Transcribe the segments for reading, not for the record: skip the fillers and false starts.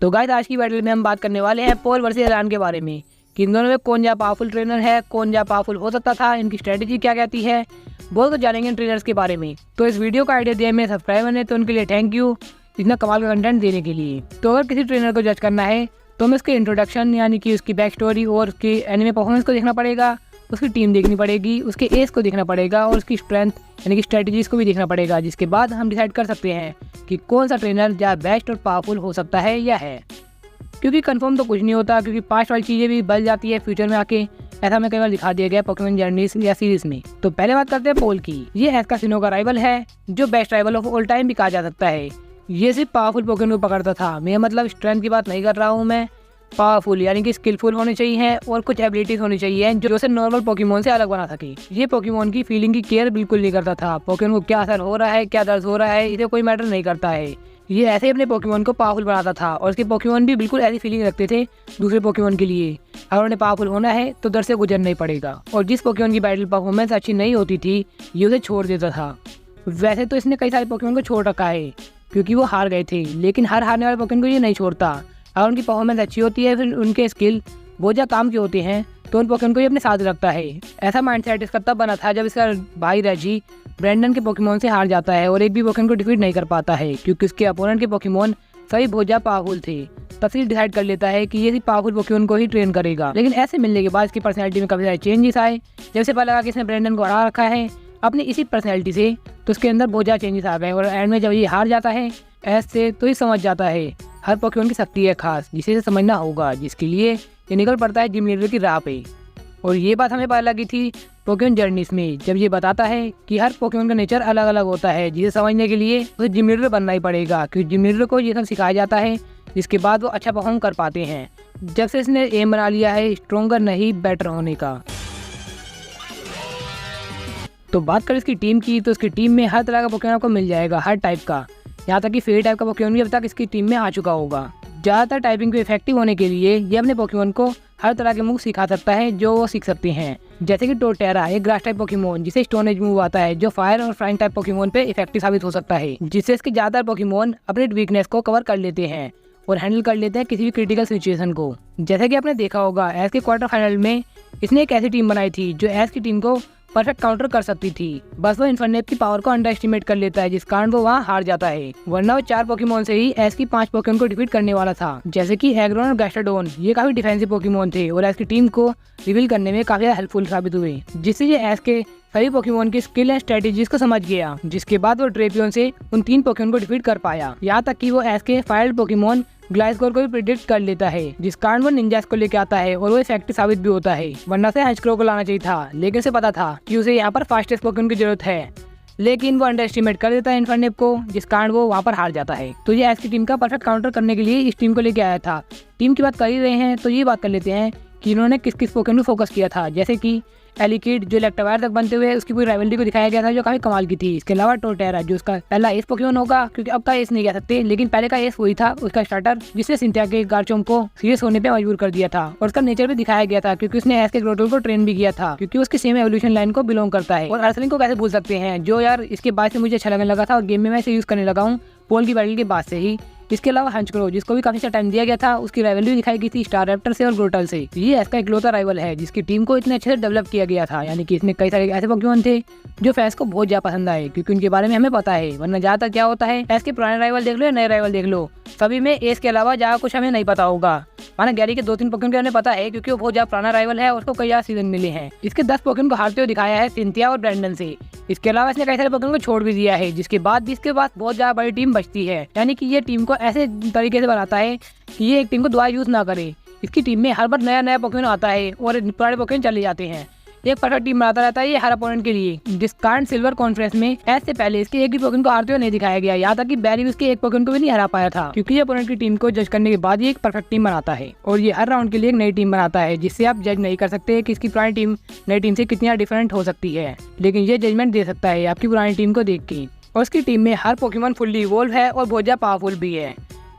तो गाइस आज की बैटल में हम बात करने वाले हैं पोल वर्सेस एलान के बारे में कि इन दोनों में कौन ज़्यादा पावरफुल ट्रेनर है, कौन ज़्यादा पावरफुल हो सकता था, इनकी स्ट्रेटेजी क्या कहती है, बहुत कुछ जानेंगे इन ट्रेनर्स के बारे में। तो इस वीडियो का आइडिया दिया मेरे सब्सक्राइबर ने, तो उनके लिए थैंक यू इतना कमाल का कंटेंट देने के लिए। तो अगर किसी ट्रेनर को जज करना है तो हमें उसके इंट्रोडक्शन यानी कि उसकी बैक स्टोरी और उसकी एनिमे परफॉर्मेंस को देखना पड़ेगा, उसकी टीम देखनी पड़ेगी, उसके एज को देखना पड़ेगा और उसकी स्ट्रेंथ यानी कि स्ट्रेटजीज को भी देखना पड़ेगा, जिसके बाद हम डिसाइड कर सकते हैं कि कौन सा ट्रेनर ज़्यादा बेस्ट और पावरफुल हो सकता है या है। क्योंकि कंफर्म तो कुछ नहीं होता, क्योंकि पास्ट वाली चीज़ें भी बदल जाती है फ्यूचर में आके। ऐसा हमें कई बार दिखा दिया गया पोकेमॉन जर्नीज या सीरीज में। तो पहले बात करते हैं पोल की। ये एस कासिनो का राइवल है, जो best rival of all time भी कहा जा सकता है। ये सिर्फ पावरफुल पोकेमॉन को पकड़ता था। मैं मतलब स्ट्रेंथ की बात नहीं कर रहा हूँ, मैं पावरफुल यानी कि स्किलफुल होने चाहिए और कुछ एबिलिटीज होनी चाहिए जो उसे नॉर्मल पोकेमॉन से अलग बना सके। ये पोकेमॉन की फीलिंग की केयर बिल्कुल नहीं करता था। पोकेमॉन को क्या असर हो रहा है, क्या दर्द हो रहा है, इसे कोई मैटर नहीं करता है। ये ऐसे ही अपने पोकेमॉन को पावरफुल बनाता था और उसके पोकेमॉन भी बिल्कुल ऐसी फीलिंग रखते थे दूसरे पोकेमॉन के लिए। अगर उन्हें पावरफुल होना है तो दर से गुजरना ही पड़ेगा। और जिस पोकेमॉन की बैटल परफॉर्मेंस अच्छी नहीं होती थी, ये उसे छोड़ देता था। वैसे तो इसने कई सारे पोकेमॉन को छोड़ रखा है क्योंकि वो हार गए थे, लेकिन हर हारने वाले पोकेमॉन को ये नहीं छोड़ता। अगर उनकी परफॉर्मेंस अच्छी होती है, फिर उनके स्किल बहुत ज़्यादा काम के होते हैं, तो उन पोकेमॉन को ये अपने साथ रखता है। ऐसा माइंडसेट इसका तब बना था जब इसका भाई रेजी ब्रैंडन के पोकेमॉन से हार जाता है और एक भी पोकेमॉन को डिफीट नहीं कर पाता है, क्योंकि उसके अपोनेंट के पोकेमॉन सभी बहुत ज़्यादा पावरफुल थे। तब से डिसाइड कर लेता है कि ये सिर्फ पावरफुल पोकेमॉन को ही ट्रेन करेगा। लेकिन ऐसे मिलने के बाद इसकी पर्सनैलिटी में काफ़ी सारे चेंजेस आए। जब से पता लगा कि इसने ब्रैंडन को हरा रखा है अपनी इसी पर्सनैलिटी से, तो उसके अंदर बहुत ज़्यादा चेंजेस आ गए। और एंड में जब ये हार जाता है ऐसे, तो ये समझ जाता है हर पोकेमॉन की शक्ति है खास, जिसे इसे समझना होगा, जिसके लिए ये निकल पड़ता है जिम लीडर की राह पे। और ये बात हमें पता लगी थी पोकेमॉन जर्नीज में, जब ये बताता है कि हर पोकेमॉन का नेचर अलग अलग होता है, जिसे समझने के लिए उसे जिम लीडर बनना ही पड़ेगा, क्योंकि जिम लीडर को ये सब सिखाया जाता है, जिसके बाद वो अच्छा परफॉर्म कर पाते हैं। जब से इसने एम बना लिया है स्ट्रॉन्गर नहीं बेटर होने का। तो बात करें इसकी टीम की, तो इसकी टीम में हर तरह का पोकेमॉन आपको मिल जाएगा, हर टाइप का। यहाँ तक कि फेरी टाइप का पोकेमॉन भी अब तक इसकी टीम में आ चुका होगा। ज़्यादातर टाइपिंग पे इफेक्टिव होने के लिए ये अपने पोकेमॉन को हर तरह के मूव सिखा सकता है जो वो सीख सकते हैं। जैसे कि टोटेरा एक ग्रास टाइप पोकेमॉन, जिसे स्टोन एज मूव आता है, जो फायर और फ्लाइंग टाइप पोकेमॉन पे इफेक्टिव साबित हो सकता है, जिससे इसके ज़्यादातर पोकेमॉन अपने वीकनेस को कवर कर लेते हैं और हैंडल कर लेते हैं किसी भी क्रिटिकल सिचुएशन को। जैसे कि आपने देखा होगा एस के क्वार्टर फाइनल में इसने एक ऐसी टीम बनाई थी जो एस की टीम को परफेक्ट काउंटर कर सकती थी। बस वो इन्फर्नेप की पावर को अंडर एस्टिमेट कर लेता है, जिस कारण वो वहाँ हार जाता है। वरना वो 4 पोकेमॉन से ही एस की 5 पोकेमॉन को डिफीट करने वाला था, जैसे कि एग्रोन और गैस्टाडोन। ये काफी डिफेंसिव पोकेमॉन थे और एस की टीम को रिवील करने में काफी हेल्पफुल साबित हुए, जिससे ये एस के सभी पोकेमॉन की स्किल एंड स्ट्रेटेजीज को समझ गया, जिसके बाद वो ड्रेपियन से उन 3 पोकेमॉन को डिफीट कर पाया। यहाँ तक कि वो एस के फायर पोकेमॉन ग्लाइस्कोर को भी प्रिडिक्ट कर लेता है, जिस कारण वो निंजास को लेके आता है और वो इफेक्टिव साबित भी होता है। वरना से हंचक्रो को लाना चाहिए था, लेकिन उसे पता था कि उसे यहाँ पर फास्टेस्ट पोकेमॉन की जरूरत है, लेकिन वो अंडर एस्टिमेट कर देता है इन्फर्नेप को, जिस कारण वो वहाँ पर हार जाता है। तो ये एस की टीम का परफेक्ट काउंटर करने के लिए इस टीम को लेके आया था। टीम की बात कर ही रहे हैं तो ये बात कर लेते हैं कि इन्होंने किस किस पोकेमॉन पर फोकस किया था। जैसे कि एलिकिड जो इलेक्ट्रोवायर तक बनते हुए उसकी पूरी राइवलरी को दिखाया गया था, जो काफी कमाल की थी। इसके अलावा टोटेरा जो उसका पहला एस पोकेमॉन होगा, क्योंकि अब का एस नहीं कह सकते, लेकिन पहले का एस वही था उसका स्टार्टर, जिसने सिंथिया के गार्चोम को सीरियस होने पे मजबूर कर दिया था। और उसका नेचर भी दिखाया गया था, क्योंकि उसने एस के ग्रोटल को ट्रेन भी किया था, क्योंकि उसकी सेम एवोल्यूशन लाइन को बिलोंग करता है। और अर्सलिंग को कैसे भूल सकते हैं, जो यार इसके बाद से मुझे अच्छा लगने लगा था और गेम में मैं इसे यूज करने लगा हूँ पोल की बैटल के बाद से ही। इसके अलावा हंचक्रो जिसको भी काफी अच्छा टाइम दिया गया था, उसकी राइवलरी दिखाई गई थी स्टार रैप्टर से और ग्रोटल से। ये इसका इकलौता राइवल है जिसकी टीम को इतने अच्छे से डेवलप किया गया था, यानी कि इसमें कई सारे ऐसे पोकेमॉन थे जो फैंस को बहुत ज्यादा पसंद आए, क्योंकि उनके बारे में हमें पता है। वरना ज्यादातर क्या होता है, एस के पुराने राइवल देख लो या नए राइवल देख लो, सभी में एस के अलावा ज्यादा कुछ हमें नहीं पता होगा। माना गैरी के 2-3 पोकेमॉन के हमें पता है, क्योंकि वो बहुत ज्यादा पुराना राइवल है, उसको कई ज्यादा सीजन मिले हैं। इसके 10 पोकेमॉन को हारते हुए दिखाया है सिंथिया और ब्रैंडन से। इसके अलावा इसने कई सारे पोकेमॉन को छोड़ भी दिया है, जिसके बाद बहुत ज्यादा बड़ी टीम बचती है। यानी कि ये टीम को ऐसे तरीके से बनाता है कि ये एक टीम को दोबारा यूज ना करे। इसकी टीम में हर बार नया नया पोकेमॉन आता है और पुराने पोकेमॉन चले जाते हैं। एक परफेक्ट टीम बनाता रहता है ये हर अपोनेंट के लिए, जिस कारण सिल्वर कॉन्फ्रेंस में एस से पहले इसके एक भी पोकेमॉन को हारते हुए नहीं दिखाया गया। यहाँ तक कि बैरी भी उसके एक पोकेमॉन को भी नहीं हरा पाया था, क्योंकि ये अपोनेंट की टीम को जज करने के बाद ये एक परफेक्ट टीम बनाता है और ये हर राउंड के लिए एक नई टीम बनाता है, जिससे आप जज नहीं कर सकते कि इसकी पुरानी टीम नई टीम से कितना डिफरेंट हो सकती है, लेकिन ये जजमेंट दे सकता है आपकी पुरानी टीम को देख के। और उसकी टीम में हर पोकेमॉन फुल्ली इवॉल्व है और बहुत ज्यादा पावरफुल भी है।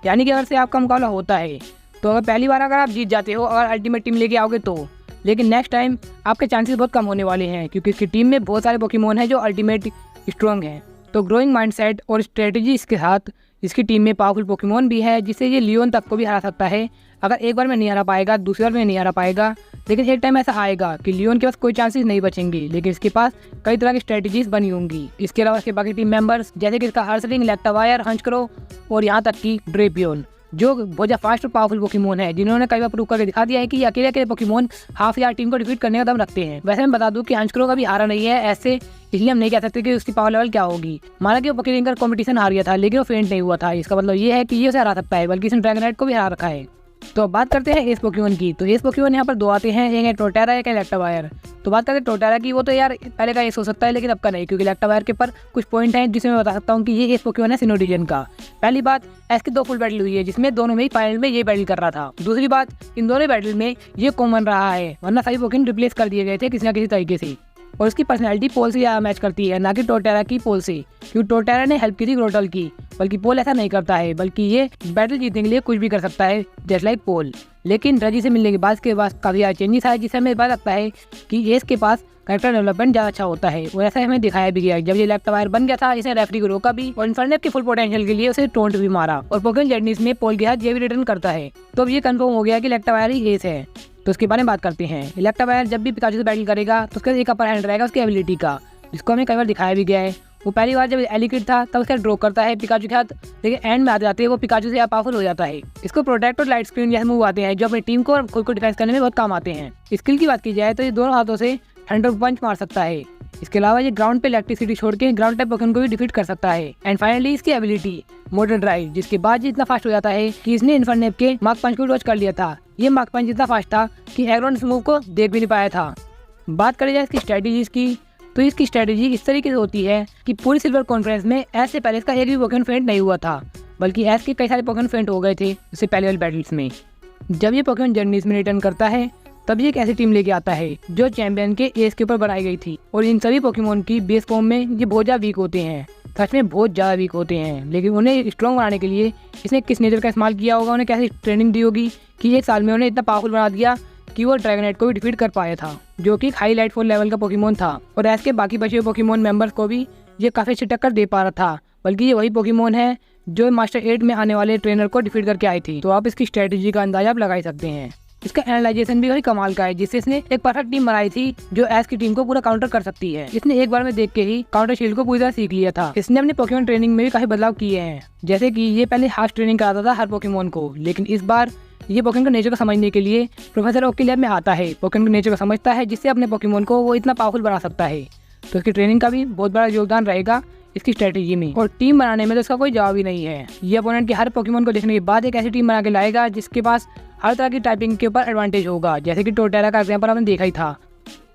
यानी कि अगर से आपका मुकाबला होता है तो अगर पहली बार अगर आप जीत जाते हो और अल्टीमेट टीम लेके आओगे तो, लेकिन नेक्स्ट टाइम आपके चांसेस बहुत कम होने वाले हैं, क्योंकि इसकी टीम में बहुत सारे पोकेमॉन हैं जो अल्टीमेट स्ट्रॉन्ग हैं। तो ग्रोइंग माइंडसेट और स्ट्रेटजी के साथ इसकी टीम में पावरफुल पोकेमोन भी है जिससे ये लियोन तक को भी हरा सकता है। अगर एक बार में नहीं हरा पाएगा, दूसरी बार में नहीं हरा पाएगा, लेकिन एक टाइम ऐसा आएगा कि लियोन के पास कोई चांसेस नहीं बचेंगे, लेकिन इसके पास कई तरह की स्ट्रेटजीज बनी होंगी। इसके अलावा इसके बाकी टीम मेंबर्स जैसे कि इसका हर्सलिंग, इलेक्टावायर, हंचक्रो और यहाँ तक कि ड्रेपियन, जो बहुत ज़्यादा फास्ट और पावरफुल पोकेमोन है, जिन्होंने कई बार प्रूव करके दिखा दिया है कि अकेले अकेले पोकेमोन हाफ यार टीम को डिफीट करने का दम रखते हैं। वैसे मैं बता दूं कि हंचक्रो कभी हारा नहीं है ऐसे, इसलिए हम नहीं कह सकते कि उसकी पावर लेवल क्या होगी। माना कि वो पोकेरिंगर कंपटीशन हार गया था लेकिन वो फेंट नहीं हुआ था, इसका मतलब ये है कि ये उसे हरा सकता है, बल्कि इसने ड्रैगनाइट को भी हरा रखा है। तो अब बात करते हैं एस पोकेमोन की। तो एस पोकेमोन यहाँ पर दो आते हैं, एक है टोटेरा, एक है इलेक्टावायर। तो बात करते हैं टोटेरा की, वो तो यार पहले का एस हो सकता है लेकिन अब का नहीं, क्योंकि इलेक्टावायर के ऊपर कुछ पॉइंट हैं जिसमें मैं बता सकता हूँ कि ये एस पोकेमोन है सिनो रीजन का। पहली बात, एस की 2 फुल बैटल हुई है जिसमें दोनों में ही फाइनल में ये बैटल कर रहा था। दूसरी बात, इन दोनों बैटल में ये कॉमन रहा है, वरना सभी पोकेमोन रिप्लेस कर दिए गए थे किसी न किसी तरीके से। और उसकी पर्सनैलिटी पोल से ज़्यादा मैच करती है, ना कि टोटेरा की पोल से, क्योंकि टोटेरा ने हेल्प की थी ग्रोटल की, बल्कि पोल ऐसा नहीं करता है, बल्कि ये बैटल जीतने के लिए कुछ भी कर सकता है जस्ट लाइक पोल। लेकिन रजी से मिलने के बाद इसके पास काफ़ी ज़्यादा चेंजेस आए, जिससे हमें पता लगता है कि एस के पास कैरेक्टर डेवलपमेंट ज़्यादा अच्छा होता है। और ऐसा हमें दिखाया भी गया, जब ये इलेक्टावायर बन गया था इसने रेफरी को रोका भी और इन्फर्नेप के फुल पोटेंशियल के लिए उसे टोंट भी मारा, और पोकेमॉन जर्नीज में पोल के हाथ ये भी रिटर्न करता है। तो अब ये कंफर्म हो गया कि इलेक्टावायर ही एस है। तो उसके बारे में बात करते हैं। इलेक्टावायर जब भी पिकाचू से बैटल करेगा तो उसका एक अपर हैंड रहेगा उसकी एबिलिटी का, जिसको हमें कई बार दिखाया भी गया है। वो पहली बार जब एलिकिड था तब उसका ड्रॉ करता है पिकाचू के हाथ, लेकिन एंड में आते जाते वो पिकाचू से पावरफुल हो जाता है। इसको प्रोटेक्ट और लाइट स्क्रीन जैसे मूव आते हैं जो अपनी टीम को और खुद को डिफेंस करने में बहुत काम आते हैं। स्किल की बात की जाए तो ये दोनों हाथों से थंडर पंच मार सकता है। इसके अलावा ये ग्राउंड पे इलेक्ट्रिसिटी छोड़ के ग्राउंड टाइप पोकेमॉन को भी डिफीट कर सकता है। एंड फाइनली इसकी एबिलिटी मॉडर्न ड्राइव, जिसके बाद ये इतना फास्ट हो जाता है कि इसने इन्फर्नेप के मार्क पंच को डॉज कर लिया था। ये मार्क पंच इतना फास्ट था कि एग्रोन इस मूव को देख भी नहीं पाया था। बात करें जाए इसकी स्ट्रेटेजीज की, तो इसकी स्ट्रेटेजी इस तरीके से होती है कि पूरी सिल्वर कॉन्फ्रेंस में ऐसे पहले इसका एक भी पोकेमॉन फेंट नहीं हुआ था, बल्कि ऐसे के कई सारे पोकेमॉन फेंट हो गए थे उससे पहले वाले बैटल्स में। जब ये पोकेमॉन जर्नीज में रिटर्न करता है तब ये एक ऐसी टीम लेके आता है जो चैंपियन के एस के ऊपर बनाई गई थी, और इन सभी पोकेमॉन की बेस फॉर्म में ये बहुत ज़्यादा वीक होते हैं, सच में बहुत ज़्यादा वीक होते हैं। लेकिन उन्हें स्ट्रॉन्ग बनाने के लिए इसने किस नेचर का इस्तेमाल किया होगा, उन्हें कैसी ट्रेनिंग दी होगी कि 1 साल में उन्हें इतना पावरफुल बना दिया कि वो ड्रैगनाइट को भी डिफीट कर पाया था, जो कि हाई लाइट 4 लेवल का पोकेमॉन था। और ऐसे के बाकी बचे हुए पोकेमॉन मेंबर्स को भी ये काफ़ी अच्छी टक्कर दे पा रहा था, बल्कि ये वही पोकेमॉन है जो मास्टर 8 में आने वाले ट्रेनर को डिफीट करके आई थी। तो आप इसकी स्ट्रेटेजी का अंदाजा आप लगा ही सकते हैं। इसका एनालाइजेशन भी वही कमाल का है, जिससे इसने एक परफेक्ट टीम बनाई थी जो एस की टीम को पूरा काउंटर कर सकती है। इसने एक बार में देख के ही काउंटर शील्ड को पूरी तरह सीख लिया था। इसने अपने पोकेमॉन ट्रेनिंग में भी काफी बदलाव किए हैं, जैसे कि ये पहले हार्श ट्रेनिंग कराता था हर पोकेमॉन को, लेकिन इस बार ये पोकेमॉन का नेचर को समझने के लिए प्रोफेसर ओक के लैब में आता है, पोकेमॉन के नेचर को समझता है, जिससे अपने पोकेमॉन को वो इतना पावरफुल बना सकता है। तो इसकी ट्रेनिंग का भी बहुत बड़ा योगदान रहेगा इसकी स्ट्रेटेजी में, और टीम बनाने में तो इसका कोई जवाब ही नहीं है। ये अपोनेंट के हर पोकेमॉन को देखने के बाद एक ऐसी टीम बना के लाएगा जिसके पास हर तरह की टाइपिंग के ऊपर एडवांटेज होगा, जैसे कि टोटेरा का एग्जांपल आपने देखा ही था।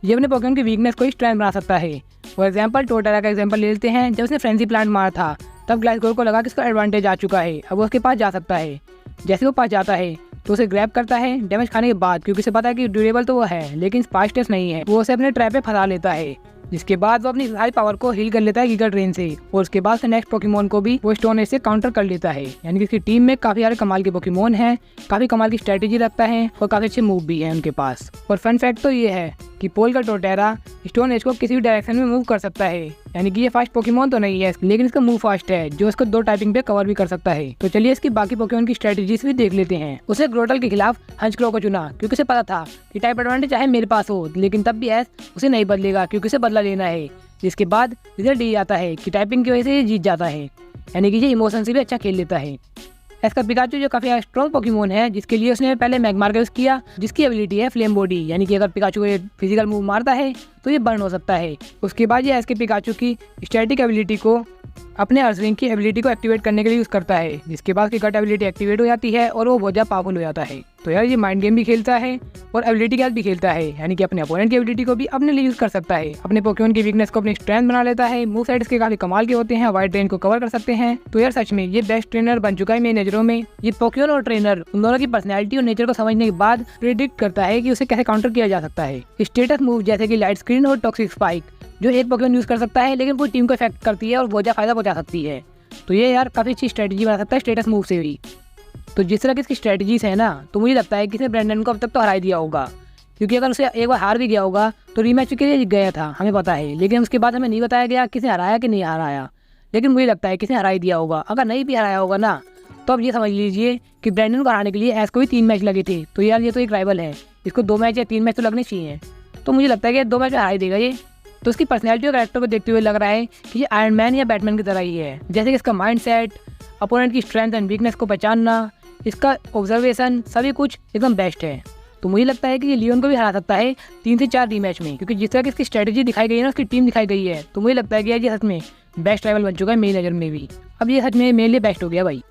ये अपने पोकेमॉन की वीकनेस को ही स्ट्रेंथ बना सकता है। फॉर एग्जांपल टोटेरा का एग्जांपल ले लेते हैं, जब उसने फ्रेंजी प्लांट मारा था तब ग्लाइसगोर को लगा कि इसका एडवांटेज आ चुका है, अब वो उसके पास जा सकता है। जैसे वो पास जाता है तो उसे ग्रैब करता है डैमेज खाने के बाद, क्योंकि उसे पता है कि ड्यूरेबल तो वो है लेकिन फास्टेस्ट नहीं है। वो उसे अपने ट्रैप पे फंसा लेता है, जिसके बाद वो अपनी हाई पावर को हील कर लेता है गीगा ड्रेन से, और उसके बाद से नेक्स्ट पोकेमॉन को भी वो स्टोन एज से काउंटर कर लेता है। यानी कि इसकी टीम में काफी सारे कमाल के पोकेमॉन हैं, काफी कमाल की स्ट्रेटेजी रखता है और काफी अच्छे मूव भी है उनके पास। और फन फैक्ट तो ये है कि पोल का टोटेरा स्टोन एज को किसी भी डायरेक्शन में मूव कर सकता है, यानी कि ये फास्ट पोकेमॉन तो नहीं है लेकिन इसका मूव फास्ट है जो इसको 2 टाइपिंग पे कवर भी कर सकता है। तो चलिए इसकी बाकी पोकेमॉन की स्ट्रेटेजीज भी देख लेते हैं। उसे ग्रोटल के खिलाफ हंचक्रो को चुना क्योंकि उसे पता था कि टाइप एडवांटेज चाहे मेरे पास हो, लेकिन तब भी एस उसे नहीं बदलेगा क्योंकि उसे बदला लेना है। जिसके बाद रिजल्ट ये आता है कि टाइपिंग की वजह से ये जीत जाता है, यानी कि ये इमोशन से भी अच्छा खेल लेता है। इसका पिकाचू जो काफी स्ट्रॉन्ग पोकेमॉन है, जिसके लिए उसने पहले मैगमार का यूज किया, जिसकी एबिलिटी है फ्लेम बॉडी, यानी कि अगर पिकाचू को ये फिजिकल मूव मारता है तो ये बर्न हो सकता है। उसके बाद ये इसके पिकाचू की स्टैटिक एबिलिटी को अपने अर्सलिंग की एबिलिटी को एक्टिवेट करने के लिए यूज करता है, जिसके बाद उसकी कट एबिलिटी एक्टिवेट हो जाती है और वो बहुत ज़्यादा पावरफुल हो जाता है। तो यार ये माइंड गेम भी खेलता है और एबिलिटी के साथ भी खेलता है, यानी कि अपने अपोनेंट की एबिलिटी को भी अपने लिए यूज कर सकता है। अपने पोकेमॉन की वीकनेस को अपनी स्ट्रेंथ बना लेता है। मूव साइड्स के काफी कमाल के होते हैं, वाइड रेंज को कवर कर सकते हैं। तो यार सच में ये बेस्ट ट्रेनर बन चुका है मेरी नजरों में। ये पोकेमॉन और ट्रेनर उन दोनों की पर्सनैलिटी और नेचर को समझने के बाद प्रेडिक्ट करता है कि उसे कैसे काउंटर किया जा सकता है। स्टेटस मूव जैसे कि लाइट स्क्रीन और टॉक्सिक स्पाइक जो एक पोकेमॉन यूज कर सकता है लेकिन पूरी टीम को इफेक्ट करती है और बहुत ज़्यादा फायदा पहुंचा सकती है। तो ये यार काफ़ी अच्छी स्ट्रेटजी बना सकता है स्टेटस मूव से भी। तो जिस तरह की इसकी स्ट्रेटजीज है ना, तो मुझे लगता है कि इसने ब्रेंडन को अब तक तो हरा दिया होगा, क्योंकि अगर उसे एक बार हार भी गया होगा तो रीमैच के लिए गया था हमें पता है, लेकिन उसके बाद हमें नहीं बताया गया किसे हराया कि नहीं हराया। लेकिन मुझे लगता है किसी ने हरा ही दिया होगा। अगर नहीं भी हराया होगा ना, तो अब ये समझ लीजिए कि ब्रैंडन को हराने के लिए एस को भी 3 मैच लगे थे। तो यार ये तो एक राइवल है, इसको 2 मैच या 3 मैच तो लगने चाहिए। तो मुझे लगता है कि 2 मैच में हरा ही देगा ये। तो उसकी पर्सनैलिटी और कैरेक्टर को देखते हुए लग रहा है कि ये आयरन मैन या बैटमैन की तरह ही है। जैसे कि इसका माइंड सेट, अपोनेंट की स्ट्रेंथ एंड वीकनेस को पहचानना, इसका ऑब्जर्वेशन, सभी कुछ एकदम बेस्ट है। तो मुझे लगता है कि ये लियोन को भी हरा सकता है 3 से 4 रीमैच में, क्योंकि जिस तरह की इसकी स्ट्रेटजी दिखाई गई है ना, उसकी टीम दिखाई गई है, तो मुझे लगता है कि यार ये सच में बेस्ट राइवल बन चुका है मेरी नज़र में भी। अब ये सच में मेरे लिए बेस्ट हो गया भाई।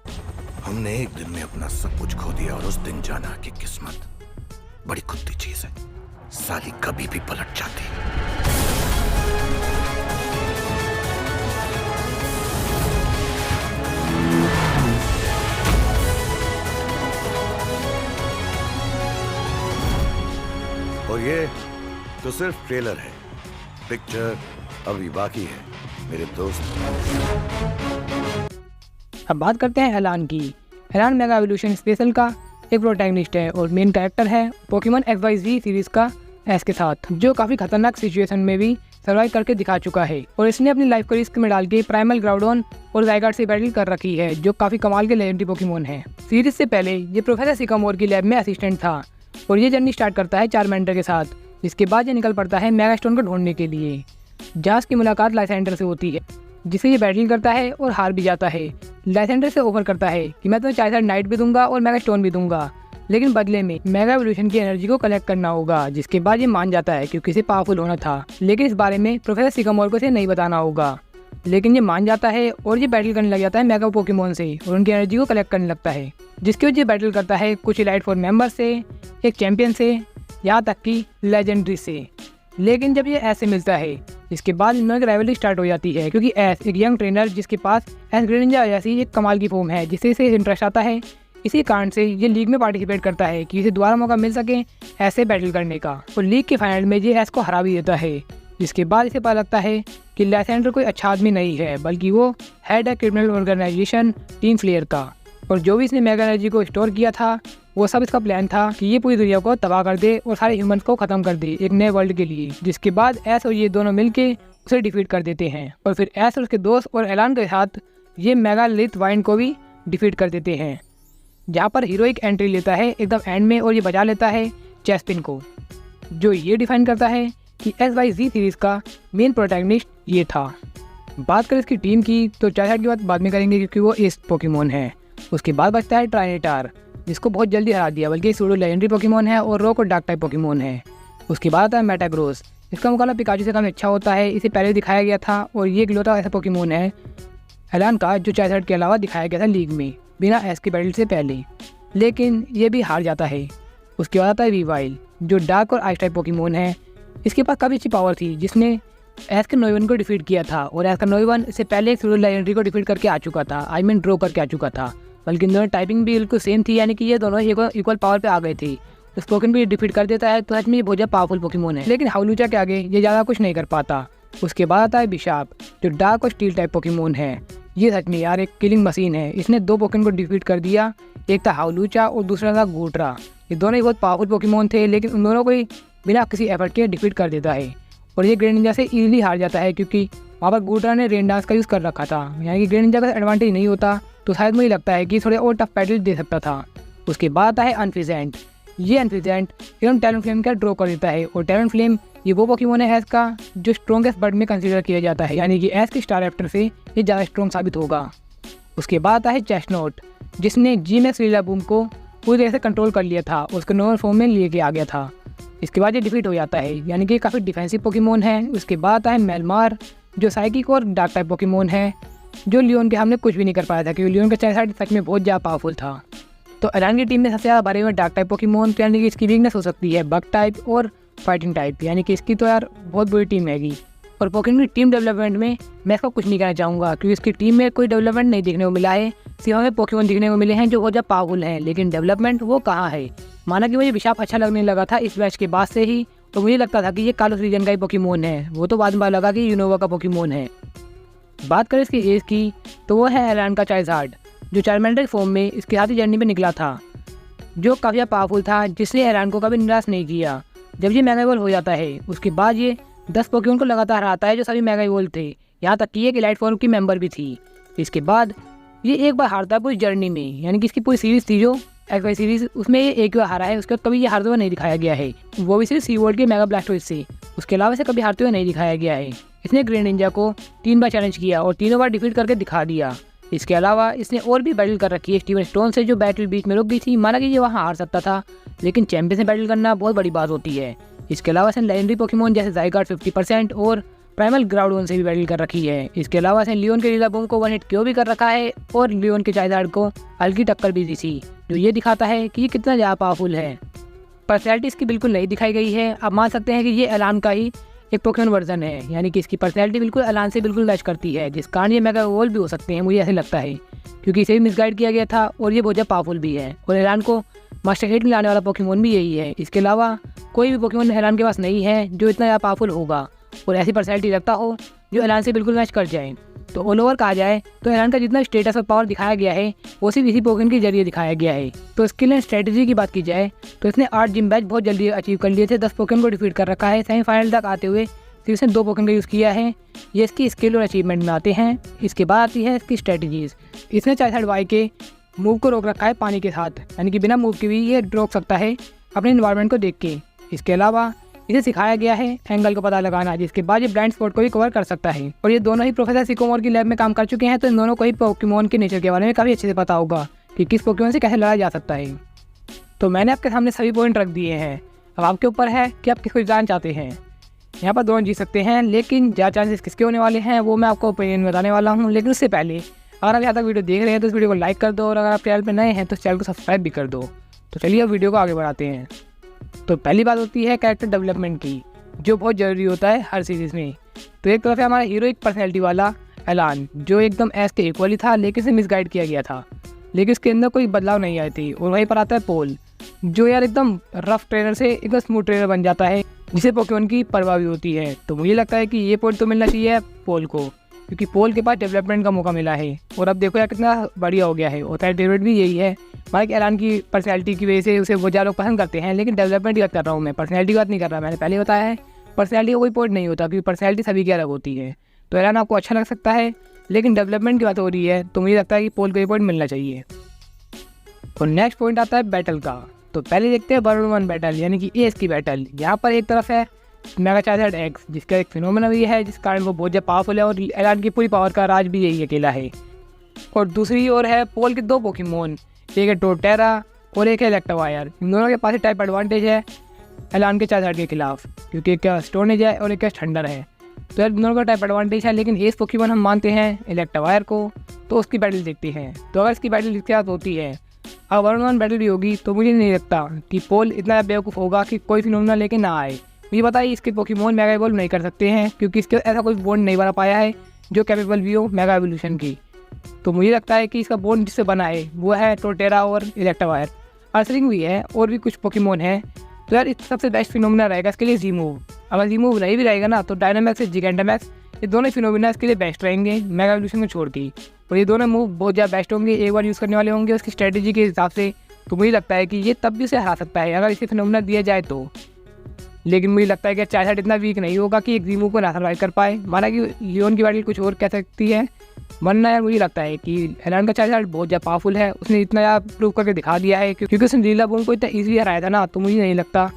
हमने एक दिन में अपना सब कुछ खो दिया और उस दिन जाना कि किस्मत बड़ी खुद्दी चीज है, साली कभी भी पलट जाती। और ये तो सिर्फ ट्रेलर है, पिक्चर अभी बाकी है मेरे दोस्त। अब बात करते हैं एलान की। एलान मेगा एवोल्यूशन स्पेशल का एक प्रोटैगनिस्ट है और मेन कैरेक्टर है पोकेमॉन XYZ सीरीज का एस के साथ, जो काफ़ी खतरनाक सिचुएशन में भी सर्वाइव करके दिखा चुका है। और इसने अपनी लाइफ को रिस्क में डाल के प्राइमल ग्राउडोन और ज़ाइगार्ड से बैटल कर रखी है, जो काफ़ी कमाल के लेजेंडरी पोकेमॉन है। सीरीज से पहले ये प्रोफेसर सिकामोर की लैब में असिस्टेंट था और ये जर्नी स्टार्ट करता है चारमेंडर के साथ, जिसके बाद ये निकल पड़ता है मेगास्टोन को ढूंढने के लिए। जहाँ की मुलाकात लाइसेंडर से होती है, जिसे ये बैटल करता है और हार भी जाता है। लाइसेंडर से ऑफर करता है कि मैं तुम्हें चाइल्ड नाइट भी दूंगा और मेगास्टोन भी दूंगा, लेकिन बदले में मेगा एवोल्यूशन की एनर्जी को कलेक्ट करना होगा। जिसके बाद ये मान जाता है क्योंकि इसे पावरफुल होना था, लेकिन इस बारे में प्रोफेसर सिकामोर को इसे नहीं बताना होगा। लेकिन ये मान जाता है और ये बैटल करने लग जाता है मेगा पोकेमॉन से और उनकी एनर्जी को कलेक्ट करने लगता है, जिसके वजह बैटल करता है कुछ इलाइट 4 मेंबर से, एक चैंपियन से, यहाँ तक कि लेजेंडरी से। लेकिन जब ये एस से मिलता है, इसके बाद इन दोनों की राइवलरी स्टार्ट हो जाती है, क्योंकि एस एक यंग ट्रेनर जिसके पास एस ग्रेनिंजा जैसी एक कमाल की फॉर्म है, जिससे इसे इंटरेस्ट आता है। इसी कारण से ये लीग में पार्टिसिपेट करता है कि इसे दोबारा मौका मिल सके ऐसे बैटल करने का, और लीग के फाइनल में ये एस को हरा भी देता है। जिसके बाद इसे पता लगता है कि लाइसेंडर कोई अच्छा आदमी नहीं है, बल्कि वो हेड है क्रिमिनल ऑर्गेनाइजेशन टीम फ्लेयर का, और जो भी इसने मेगा एनर्जी को स्टोर किया था वो सब इसका प्लान था कि ये पूरी दुनिया को तबाह कर दे और सारे ह्यूमंस को खत्म कर दे एक नए वर्ल्ड के लिए। जिसके बाद एस और ये दोनों मिलके उसे डिफीट कर देते हैं, और फिर एस और उसके दोस्त और एलान के साथ ये मेगालिथ वाइन को भी डिफीट कर देते हैं, जहाँ पर हीरोइक एंट्री लेता है एकदम एंड में और ये बचा लेता है चेस्पिन को, जो ये डिफाइन करता है कि XYZ सीरीज का मेन प्रोटैगनिस्ट ये था। बात करें इसकी टीम की तो चाइल्ड की बात बाद में करेंगे, क्योंकि वो एस पोकेमॉन है। उसके बाद बचता है ट्राइनेटार, जिसको बहुत जल्दी हरा दिया, बल्कि सूडो लेजेंडरी पोकेमॉन है और रॉक और डार्क टाइप पोकेमॉन है। उसके बाद आता है मेटाग्रोस, इसका मुकाबला पिकाचू से काफ़ी अच्छा होता है, इसे पहले दिखाया गया था और ये इकलौता ऐसा पोकेमॉन है एलान का जो चाइल्ड के अलावा दिखाया गया था लीग में बिना एस के बैटल से पहले, लेकिन ये भी हार जाता है। उसके बाद आता है वीवाइल, जो डार्क और आइस टाइप पोकेमॉन है। इसके पास काफ़ी अच्छी पावर थी, जिसने एस के नोइवन को डिफीट किया था, और एस का नोइवन इससे पहले एक सूडो लेजेंडरी को डिफीट करके आ चुका था, आई मीन ड्रॉ करके आ चुका था, बल्कि इन दोनों टाइपिंग भी बिल्कुल सेम थी, यानी कि ये दोनों इक्वल पावर पे आ गए थे। तो स्पोकन भी डिफीट कर देता है, तो सच में ये बहुत ज़्यादा पावरफुल पोकेमॉन है, लेकिन हाउलूचा के आगे ये ज़्यादा कुछ नहीं कर पाता। उसके बाद आता है बिशाप, जो डार्क और स्टील टाइप पोकेमॉन है। ये सच में यार एक किलिंग मशीन है, इसने 2 पोकेमॉन को डिफीट कर दिया, एक था हाउलूचा और दूसरा था गोट्रा। ये दोनों ही बहुत पावरफुल पोकेमॉन थे, लेकिन उन दोनों को ही बिना किसी एफर्ट के डिफीट कर देता है, और ये ग्रेनिंजा से इजीली हार जाता है, क्योंकि वहाँ पर गोट्रा ने रेन डांस का यूज़ कर रखा था। यानी कि ग्रेनिंजा का एडवांटेज नहीं होता, तो शायद मुझे लगता है कि थोड़े और टफ बैटल दे सकता था। उसके बाद आता है अनफिजेंट। ये अनफिजेंट एकदम टैलेंट फ्लेम का ड्रॉ कर देता है, और टैलेंट फ्लेम ये वो पोकेमॉन है एस का जो स्ट्रॉन्गेस्ट बर्ड में कंसीडर किया जाता है, यानी कि एस के स्टार एफ्टर से ये ज़्यादा स्ट्रॉन्ग साबित होगा। उसके बाद आता है चेस्टनोट, जिसने GMAX रिलाबूम को पूरी तरह से कंट्रोल कर लिया था, उसको नॉर्मल फॉर्म में लेके आ गया था। इसके बाद ये डिफीट हो जाता है, यानी कि काफ़ी डिफेंसिव पोकेमॉन है। उसके बाद आता है मेलमार, जो साइकिक और डार्क टाइप पोकेमॉन है, जो लियोन के सामने कुछ भी नहीं कर पाया था, क्योंकि लियोन का चाइल्ड सच में बहुत ज़्यादा पावरफुल था। तो एलान की टीम में सबसे ज़्यादा भरे हुए डार्क टाइप पोकेमॉन, तो यानी कि इसकी वीकनेस हो सकती है बग टाइप और फाइटिंग टाइप, यानी कि इसकी तो यार बहुत बुरी टीम हैगी। और पोकेमॉन की टीम डेवलपमेंट में मैं इसको कुछ नहीं कहना चाहूँगा, क्योंकि इसकी टीम में कोई डेवलपमेंट नहीं देखने को मिला है। सिर्फ हमें पोकेमॉन दिखने को मिले हैं जो बहुत ज़्यादा पावरफुल हैं, लेकिन डेवलपमेंट वो कहाँ है। माना कि मुझे बिशाप अच्छा लगने लगा था इस बैच के बाद से ही, तो मुझे लगता था कि ये कालोस रीजन का ही पोकेमॉन है, वो तो बाद में लगा कि यूनोवा का पोकेमॉन है। बात करें इसकी एज की तो वो है एलान का चाइल्ड, जो चार्मेंडर फॉर्म में इसके साथ ही जर्नी में निकला था, जो काफ़ी पावरफुल था, जिसने एलान को कभी निराश नहीं किया। जब ये मेगा इवॉल्व हो जाता है, उसके बाद ये 10 पोकेमॉन को लगातार हराता है जो सभी मेगा इवॉल्व थे। यहाँ तक कि एक एलाइट फॉर्म की मेंबर भी थी। इसके बाद ये एक बार हारता है पूरी जर्नी में, यानी कि इसकी पूरी सीरीज थी जो एक्स वाई सीरीज, उसमें ये एक बार हारा है। उसके बाद कभी ये हारते हुए नहीं दिखाया गया है, वो भी सिर्फ सी वर्ल्ड के मेगा ब्लास्टोइड से। उसके अलावा इसे कभी हारते हुए नहीं दिखाया गया है। इसने ग्रेट निंजा को 3 बार चैलेंज किया और तीनों बार डिफीट करके दिखा दिया। इसके अलावा इसने और भी बैटल कर रखी है स्टीवन स्टोन से, जो बैटल बीच में रुक गई थी। माना कि ये वहाँ हार सकता था, लेकिन चैंपियन से बैटल करना बहुत बड़ी बात होती है। इसके अलावा इसने लेजेंडरी पोकेमोन जैसे ज़ाइगार्ड 50% और प्राइमल ग्राउडोन से भी बैटल कर रखी है। इसके अलावा इसने लियोन के लीलाबूम को 1 हिट क्यों भी कर रखा है और लियोन के चाइल्ड को हल्की टक्कर भी दी थी, जो ये दिखाता है कि ये कितना ज़्यादा पावरफुल है। पर्सनैलिटी इसकी बिल्कुल नहीं दिखाई गई है। आप मान सकते हैं कि ये एलान का ही एक पोकेमोन वर्जन है, यानी कि इसकी पर्सनैलिटी बिल्कुल एलान से बिल्कुल मैच करती है, जिस कारण ये मेगा इवॉल्व भी हो सकते हैं, मुझे ऐसे लगता है, क्योंकि इसे भी मिसगाइड किया गया था और ये बहुत ज़्यादा पावरफुल भी है। और एलान को मास्टर 8 में लाने वाला पोकेमोन भी यही है। इसके अलावा कोई भी पोकेमोन एलान के पास नहीं है जो इतना ज़्यादा पावरफुल होगा और ऐसी पर्सनैलिटी रखता हो जो एलान से बिल्कुल मैच कर जाए। तो ऑल ओवर कहा जाए तो एलान का जितना स्टेटस और पावर दिखाया गया है वो सिर्फ इसी पोकेमोन के जरिए दिखाया गया है। तो स्किल एंड स्ट्रेटजी की बात की जाए तो इसने 8 जिम बैच बहुत जल्दी अचीव कर लिए थे, 10 पोकेमोन को डिफीट कर रखा है। सेमीफाइनल तक आते हुए सिर्फ इसने 2 पोकेमोन का यूज़ किया है। ये इसकी स्किल और अचीवमेंट में आते हैं। इसके बाद आती है इसकी स्ट्रेटजीज। इसने चाइल्ड वाई के मूव को रोक रखा है पानी के साथ, यानी कि बिना मूव के भी ये रोक सकता है अपने इन्वायरमेंट को देख के। इसके अलावा इसे सिखाया गया है एंगल का पता लगाना, जिसके बाद ये ब्लाइंड स्पॉट को भी कवर कर सकता है। और ये दोनों ही प्रोफेसर सिकोमोर की लैब में काम कर चुके हैं, तो इन दोनों को ही पोकेमोन के नेचर के बारे में काफ़ी अच्छे से पता होगा कि किस पोकेमोन से कैसे लड़ा जा सकता है। तो मैंने आपके सामने सभी पॉइंट रख दिए हैं। अब आपके ऊपर है कि आप किसको जानना चाहते हैं। यहाँ पर दोनों जीत सकते हैं, लेकिन ज़्यादा चांसेस किसके होने वाले हैं वो मैं आपको ओपिनियन बताने वाला हूँ। लेकिन उससे पहले अगर आप यहाँ तक वीडियो देख रहे हैं तो इस वीडियो को लाइक कर दो, और अगर आप चैनल पर नए हैं तो चैनल को सब्सक्राइब भी कर दो। तो चलिए अब वीडियो को आगे बढ़ाते हैं। तो पहली बात होती है कैरेक्टर डेवलपमेंट की, जो बहुत ज़रूरी होता है हर सीरीज़ में। तो एक तरफ है हमारा हीरो एक पर्सनैलिटी वाला एलान, जो एकदम एस के इक्वल ही था, लेकिन इसे मिसगाइड किया गया था, लेकिन इसके अंदर कोई बदलाव नहीं आई थी। और वहीं पर आता है पोल, जो यार एकदम रफ ट्रेनर से एकदम स्मूथ ट्रेनर बन जाता है, जिसे पोकेमोन की परवाह भी होती है। तो मुझे लगता है कि ये पॉइंट तो मिलना चाहिए पोल को, क्योंकि पोल के पास डेवलपमेंट का मौका मिला है। और अब देखो यार कितना बढ़िया हो गया है। और डेवलपमेंट भी यही है, माइक एलान की पर्सनैलिटी की वजह से उसे बहुत ज़्यादा लोग पसंद करते हैं, लेकिन डेवलपमेंट की बात कर रहा हूँ मैं, पर्सनैलिटी की बात नहीं कर रहा। मैंने पहले बताया है पर्सनैलिटी का कोई पॉइंट नहीं होता, क्योंकि पर्सनैलिटी सभी की अलग होती है। तो एलान आपको अच्छा लग सकता है, लेकिन डेवलपमेंट की बात हो रही है तो मुझे लगता है कि पोल को ये पॉइंट मिलना चाहिए। और नेक्स्ट पॉइंट आता है बैटल का। तो पहले देखते हैं 1-on-1 बैटल, यानी कि एस की बैटल। यहाँ पर एक तरफ है मेगा चार्जर एक्स, जिसका एक फिनोमेना भी है, जिस कारण वो बहुत ज़्यादा पावरफुल है और एलान की पूरी पावर का राज भी यही अकेला है। और दूसरी ओर है पोल के 2 पोकेमोन, एक है टोटेरा और एक है इलेक्ट्रोवायर। इन दोनों के पास टाइप एडवांटेज है एलान के चार्जर के खिलाफ, क्योंकि एक का स्टोनेज है और एक का थंडर है। तो यार दोनों का टाइप एडवांटेज है, लेकिन एस पोकेमोन हम मानते हैं इलेक्ट्रोवायर को, तो उसकी बैटल देखते हैं। तो अगर इसकी बैटल इसके साथ होती है, अब 1-on-1 बैटल भी होगी, तो मुझे नहीं लगता कि पोल इतना बेवकूफ़ होगा कि कोई फिनोमेना लेके ना आए। मुझे पता है इसके पोकेमोन मेगा इवॉल्व नहीं कर सकते हैं, क्योंकि इसके ऐसा कोई बॉन्ड नहीं बना पाया है जो कैपेबल भी हो मेगा एवोल्यूशन की। तो मुझे लगता है कि इसका बॉन्ड जिससे बना है वो है टोटेरा और इलेक्ट्रोवायर। अर्सलिंग भी है और भी कुछ पोकेमोन है। तो यार सबसे बेस्ट फिनोमेना रहेगा इसके लिए जी-मूव। अगर जी-मूव नहीं भी रहेगा ना, तो डायनामैक्स और जिगेंटामैक्स, ये दोनों फिनोमेना इसके लिए बेस्ट रहेंगे मेगा एवोल्यूशन को छोड़ के। और ये दोनों मूव बहुत ज़्यादा बेस्ट होंगे, एक बार यूज़ करने वाले होंगे उसकी स्ट्रेटजी के हिसाब से। तो मुझे लगता है कि ये तब भी उसे हरा सकता है अगर इसे फिनोमेना दिया जाए तो। लेकिन मुझे लगता है कि चार्जर इतना वीक नहीं होगा कि एक जी-मूव को ना सर्वाइव कर पाए। माना कि लियोन की बैटल कुछ और कह सकती है, वरना यार मुझे लगता है कि एलान का चार्जर बहुत ज़्यादा पावरफुल है। उसने इतना ज़्यादा प्रूव करके दिखा दिया है, क्योंकि उसने लीलाबूम को इतना ईजिली हराया था ना। तो मुझे नहीं लगता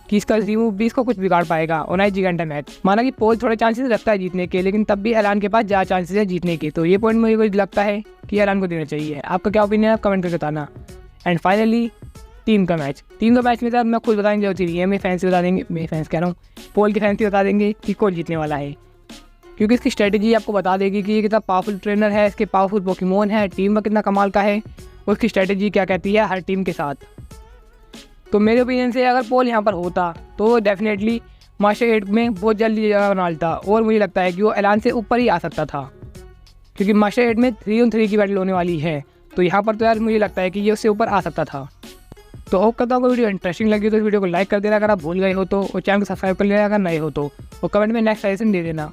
कि इसका जी-मूव भी इसको कुछ बिगाड़ पाएगा। और ना ही जिगेंटामैक्स, माना कि पोल थोड़े चांसेस रखता है जीतने के, लेकिन तब भी एलान के पास ज़्यादा चांसेस है जीतने के। तो ये पॉइंट मुझे लगता है कि एलान को देना चाहिए। आपका क्या ओपिनियन है, आप कमेंट करके बताना। एंड फाइनली टीम का मैच में सर मैं खुद बताएंगे जो चीज़ है, मेरे फैंस बता देंगे, मेरे फैंस कह रहा हूँ, पोल के फैंस भी बता देंगे कि कौन जीतने वाला है, क्योंकि इसकी स्ट्रेटजी आपको बता देगी कि ये कितना पावरफुल ट्रेनर है, इसके पावरफुल पोकेमोन है, टीम में कितना कमाल का है, और उसकी स्ट्रेटजी क्या कहती है हर टीम के साथ। तो मेरे ओपिनियन से अगर पोल यहाँ पर होता तो डेफिनेटली मास्टर 8 में बहुत जल्दी जगह बना लेता, और मुझे लगता है कि वो एलान से ऊपर ही आ सकता था, क्योंकि मास्टर 8 में 3-on-3 की बैटल होने वाली है। तो यहाँ पर तो यार मुझे लगता है कि ये उससे ऊपर आ सकता था। तो होप करता हूँ वीडियो इंटरेस्टिंग लगी तो इस वीडियो को लाइक कर देना अगर आप भूल गए हो तो, और चैनल को सब्सक्राइब कर लेना अगर नए हो तो, और कमेंट में नेक्स्ट सजेशन दे देना।